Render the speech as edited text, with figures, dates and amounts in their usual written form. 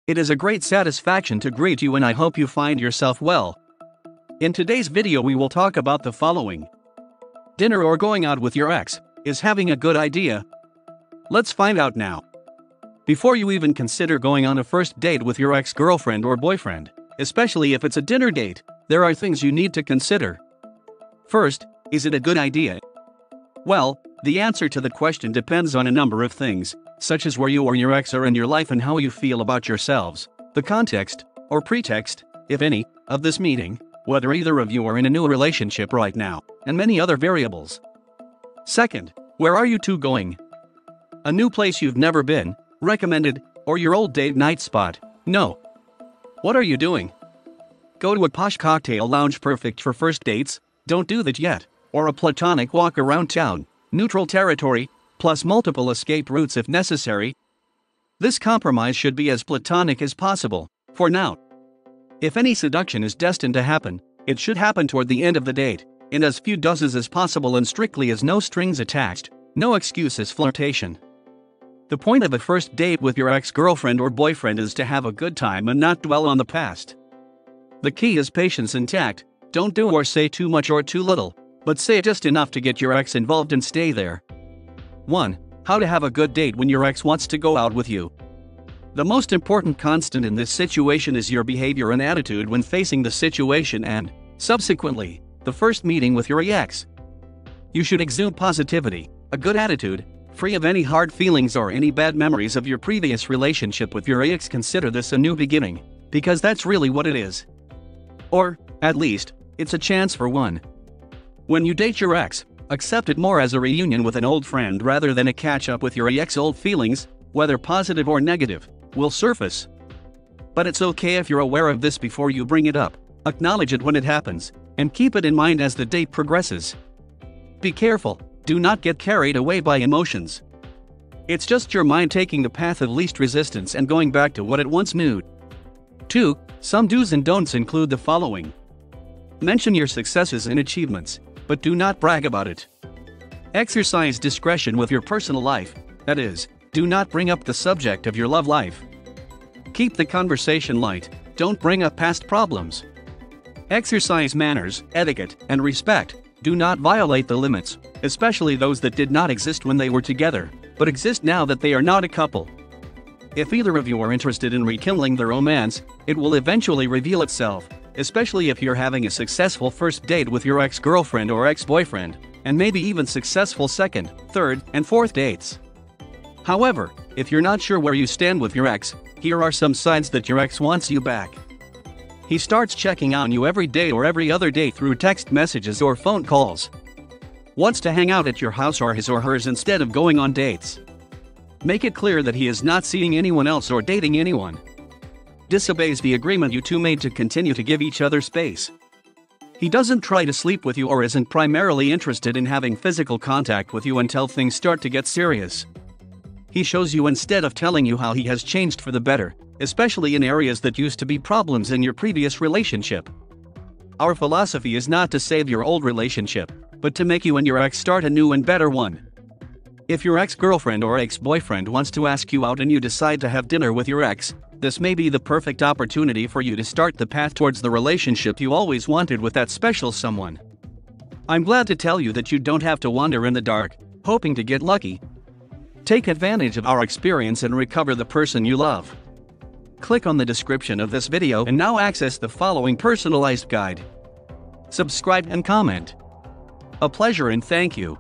It is a great satisfaction to greet you and I hope you find yourself well. In today's video we will talk about the following. Dinner or going out with your ex, is having a good idea? Let's find out now. Before you even consider going on a first date with your ex-girlfriend or boyfriend, especially if it's a dinner date, there are things you need to consider. First, is it a good idea? Well, the answer to the question depends on a number of things, such as where you or your ex are in your life and how you feel about yourselves, the context, or pretext, if any, of this meeting, whether either of you are in a new relationship right now, and many other variables. Second, where are you two going? A new place you've never been, recommended, or your old date night spot? No. What are you doing? Go to a posh cocktail lounge perfect for first dates? Don't do that yet. Or a platonic walk around town, neutral territory, plus multiple escape routes if necessary. This compromise should be as platonic as possible, for now. If any seduction is destined to happen, it should happen toward the end of the date, in as few doses as possible and strictly as no strings attached, no excuses flirtation. The point of a first date with your ex-girlfriend or boyfriend is to have a good time and not dwell on the past. The key is patience and tact. Don't do or say too much or too little, but say just enough to get your ex involved and stay there. 1. How to have a good date when your ex wants to go out with you. The most important constant in this situation is your behavior and attitude when facing the situation and, subsequently, the first meeting with your ex. You should exude positivity, a good attitude, free of any hard feelings or any bad memories of your previous relationship with your ex. Consider this a new beginning, because that's really what it is. Or, at least, it's a chance for one. When you date your ex, accept it more as a reunion with an old friend rather than a catch-up with your ex. Old feelings, whether positive or negative, will surface. But it's okay if you're aware of this before you bring it up, acknowledge it when it happens, and keep it in mind as the date progresses. Be careful, do not get carried away by emotions. It's just your mind taking the path of least resistance and going back to what it once knew. 2. Some do's and don'ts include the following. Mention your successes and achievements, but do not brag about it. Exercise discretion with your personal life, that is, do not bring up the subject of your love life. Keep the conversation light, don't bring up past problems. Exercise manners, etiquette, and respect, do not violate the limits, especially those that did not exist when they were together, but exist now that they are not a couple. If either of you are interested in rekindling the romance, it will eventually reveal itself, especially if you're having a successful first date with your ex-girlfriend or ex-boyfriend, and maybe even successful second, third, and fourth dates. However, if you're not sure where you stand with your ex, here are some signs that your ex wants you back. He starts checking on you every day or every other day through text messages or phone calls. Wants to hang out at your house or his or hers instead of going on dates. Make it clear that he is not seeing anyone else or dating anyone. Disobeys the agreement you two made to continue to give each other space. He doesn't try to sleep with you or isn't primarily interested in having physical contact with you until things start to get serious. He shows you instead of telling you how he has changed for the better, especially in areas that used to be problems in your previous relationship. Our philosophy is not to save your old relationship, but to make you and your ex start a new and better one. If your ex-girlfriend or ex-boyfriend wants to ask you out and you decide to have dinner with your ex, this may be the perfect opportunity for you to start the path towards the relationship you always wanted with that special someone. I'm glad to tell you that you don't have to wander in the dark, hoping to get lucky. Take advantage of our experience and recover the person you love. Click on the description of this video and now access the following personalized guide. Subscribe and comment. A pleasure and thank you.